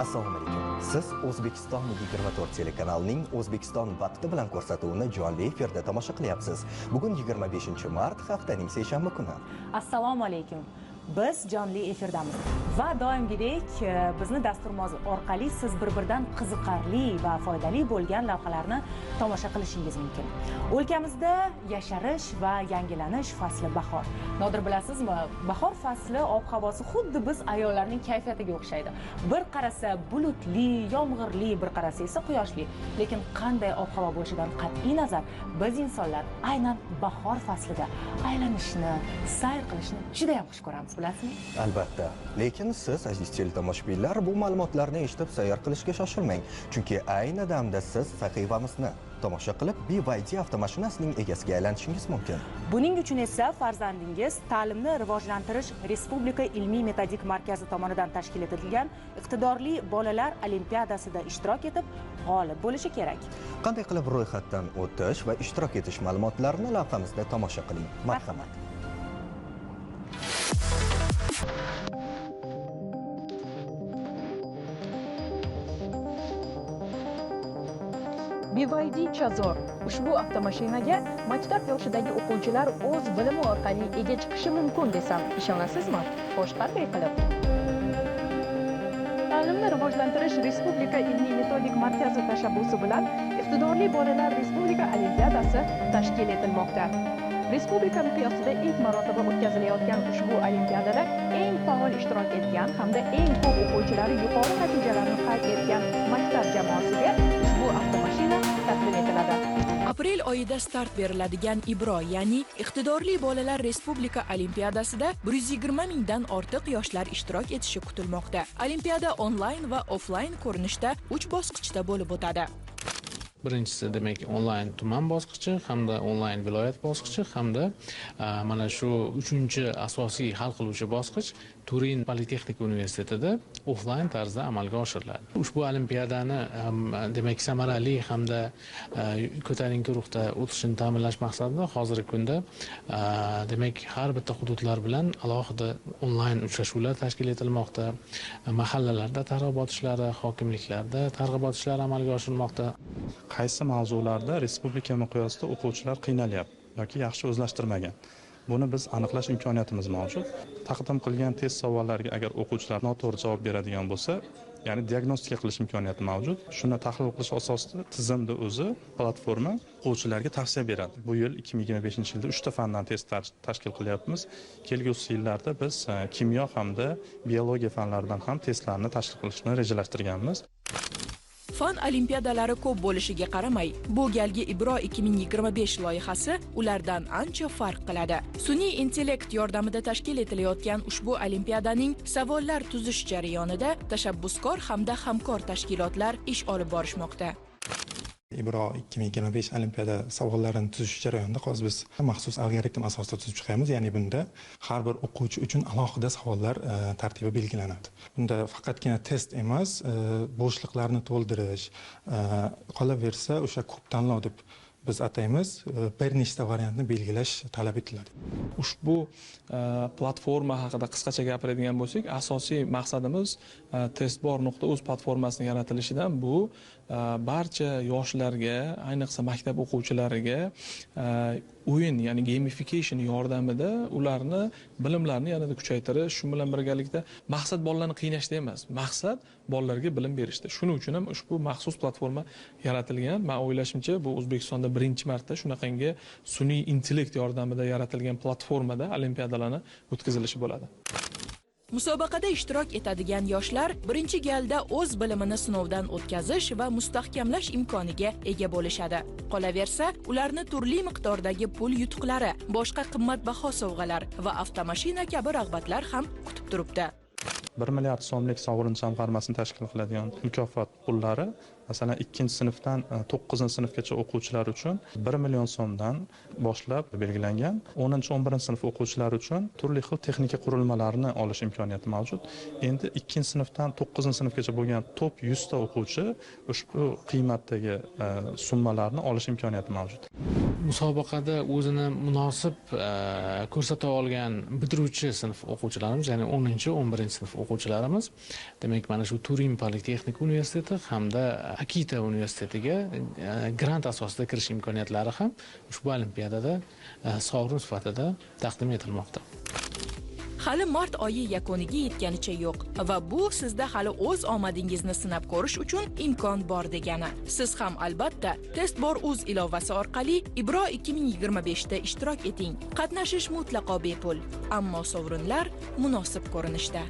Assalomu alaykum. Siz O'zbekiston 24 telekanalining O'zbekiston vaqti bilan ko'rsatuvini jonli efirda tomosha qilyapsiz. Bugun 25-mart, haftaning seshanba kuni. Assalomu alaykum. Biz jonli efirdamiz va doimgidek bizni dasturimiz orqali siz bir-biridan qiziqarli va foydali bo'lgan lavhalarni tomosha qilishingiz mumkin. O'lkamizda yasharish va yangilanish fasli bahor. Nodir bilasizmi, bahor fasli ob-havosi xuddi biz ayollarning kayfiyatiga o'xshaydi. Bir qarasa bulutli, yomg'irli, bir qarasa esa quyoshli. Lekin qanday ob-havo bo'lishidan qat'iy nazar, biz insonlar aynan bahor faslida aylanishni, sayr qilishni juda ham xush ko'ramiz. Albatta. Lekin siz aziz teletomoshabinlar bu ma'lumotlarni eshitib sayr qilishga shoshilmang. Chunki ayni damda siz sahifamizni tomosha qilib BYD avtomashinasining egasiga aylanishingiz mumkin. Buning uchun esa farzandingiz Ta'limni rivojlantirish Respublika ilmiy metodik markazi tomonidan tashkil etilgan iqtidorli bolalar olimpiadasida ishtirok etib, g'olib bo'lishi kerak. Qanday qilib ro'yxatdan o'tish va ishtirok etish ma'lumotlarini lavhamizda tomosha qiling. Marhamat. BYD Chazor. Ushbu avtomashinaga maktab yoshidagi o'quvchilar o'z bilimi orqali ega chiqishi mumkin desam, ishonasizmi? Xo'sh, qanday qilib? Ta'limni rivojlantirish Respublika ilmiy metodik markazi tashabbusi bilan iqtidorli bolalar Respublika olimpiadasi tashkil etilmoqda. Respublika miqyosida ilk marotaba o'tkazilayotgan ushbu olimpiadada eng faol ishtirok etgan hamda eng ko'p o'quvchilari yuqori natijalarni qayd etgan maktab jamoasiga ushbu avtomashina taqdim etiladi. Aprel oyida start beriladigan Ibro, ya'ni iqtidorli bolalar Respublika olimpiadasida 120 mingdan ortiq yoshlar ishtirok etishi kutilmoqda. Olimpiada onlayn va offlayn ko'rinishda 3 bosqichda bo'lib o'tadi. Birinchisi demak onlayn tuman bosqichi hamda onlayn viloyat bosqichi hamda mana shu 3-chi asosiy hal qiluvchi bosqich Turin Politexnika universitetida offlayn tarzda amalga oshiriladi. Ushbu olimpiadani demak samarali hamda ko'tarinki ruhda o'tishini ta'minlash maqsadida hozirgi kunda demak har bitta hududlar bilan alohida onlayn uchrashuvlar tashkil etilmoqda. Mahallalarda targ'ibot ishlari, hokimliklarda targ'ibot ishlari amalga oshirilmoqda. Qaysi mavzularda respublika miqyosida o'quvchilar qiynalyapti yoki yaxshi o'zlashtirmagan. Buni biz aniqlash imkoniyatimiz mavjud. Taqdim qilgan test savollariga agar o'quvchilar noto'g'ri javob beradigan bo'lsa, ya'ni diagnostika qilish imkoniyati mavjud. Shuni tahlil qilish asosida tizimda o'zi platforma o'quvchilarga tavsiya beradi. Bu yil 2025-yilda 3 ta fandan testlar tashkil qilyapmiz. Kelgusi yillarda biz kimyo hamda biologiya fanlaridan ham testlarni tashkil qilishni rejalashtirganmiz. Fan olimpiadalari ko'p bo'lishiga qaramay, bu galgi Ibro 2025 loyihasi ulardan ancha farq qiladi. Sun'iy intellekt yordamida tashkil etilayotgan ushbu olimpiadaning savollar tuzish jarayonida tashabbuskor hamda hamkor tashkilotlar ish olib borishmoqda. Ibro 2025 olimpiada savollarini tuzish jarayonida hozir biz maxsus algoritm asosida tuzib chiqamiz. Ya'ni bunda har bir o'quvchi uchun alohida savollar tartibi belgilanadi. Bunda faqatgina test emas, bo'shliqlarni to'ldirish, qolaversa o'sha ko'p tanlov deb biz ataymiz, bir nechta variantni belgilash talab etiladi. Ushbu platforma haqida qisqacha gapiradigan bo'lsak, asosiy maqsadimiz testbor.uz platformasini yaratilishidan bu barcha yoshlarga, ayniqsa maktab o'quvchilariga o'yin, ya'ni gamification yordamida ularni bilimlarini yanada kuchaytirish, shu bilan birgalikda maqsad bolalarni qiynashda emas, maqsad bolalarga bilim berishda. Shuning uchun ham ushbu maxsus platforma yaratilgan. Men o'ylashimcha, bu O'zbekistonda birinchi marta shunaqangi sun'iy intellekt yordamida yaratilgan platformada olimpiadalarni o'tkazilishi bo'ladi. Musobaqada ishtirok etadigan yoshlar birinchi galda o'z bilimini sinovdan o'tkazish va mustahkamlash imkoniga ega bo'lishadi. Qolaversa, ularni turli miqdordagi pul yutuqlari, boshqa qimmatbaho sovg'alar va avtomashina kabi rag'batlar ham kutib turibdi. 1 milliard so'mlik sovrin jamg'armasini tashkil qiladigan mukofot pullari masalan 2-sinfdan 9-sinfgacha o'quvchilar uchun 1 million so'mdan boshlab belgilangan. 10-11-sinf o'quvchilari uchun turli xil texnika qurilmalarni olish imkoniyati mavjud. Endi 2-sinfdan 9-sinfgacha bo'lgan top 100 ta o'quvchi ushbu qiymatdagi summalarni olish imkoniyati mavjud. musobaqada o'zini munosib ko'rsata olgan bitiruvchi sinf o'quvchilarimiz, ya'ni 10-11 sinf o'quvchilarimiz, demak mana shu Turin Politexnik universiteti hamda Akita universitetiga grant asosida kirish imkoniyatlari ham ushbu olimpiadada sovrin sifatida taqdim etilmoqda. Hali mart oyi yakuniga yetganicha yo'q va bu sizda hali o'z omadingizni sinab ko'rish uchun imkon bor degani. Siz ham albatta Testbor.uz ilovasi orqali Ibro 2025 da ishtirok eting. Qatnashish mutlaqo bepul, ammo sovrinlar munosib ko'rinishda.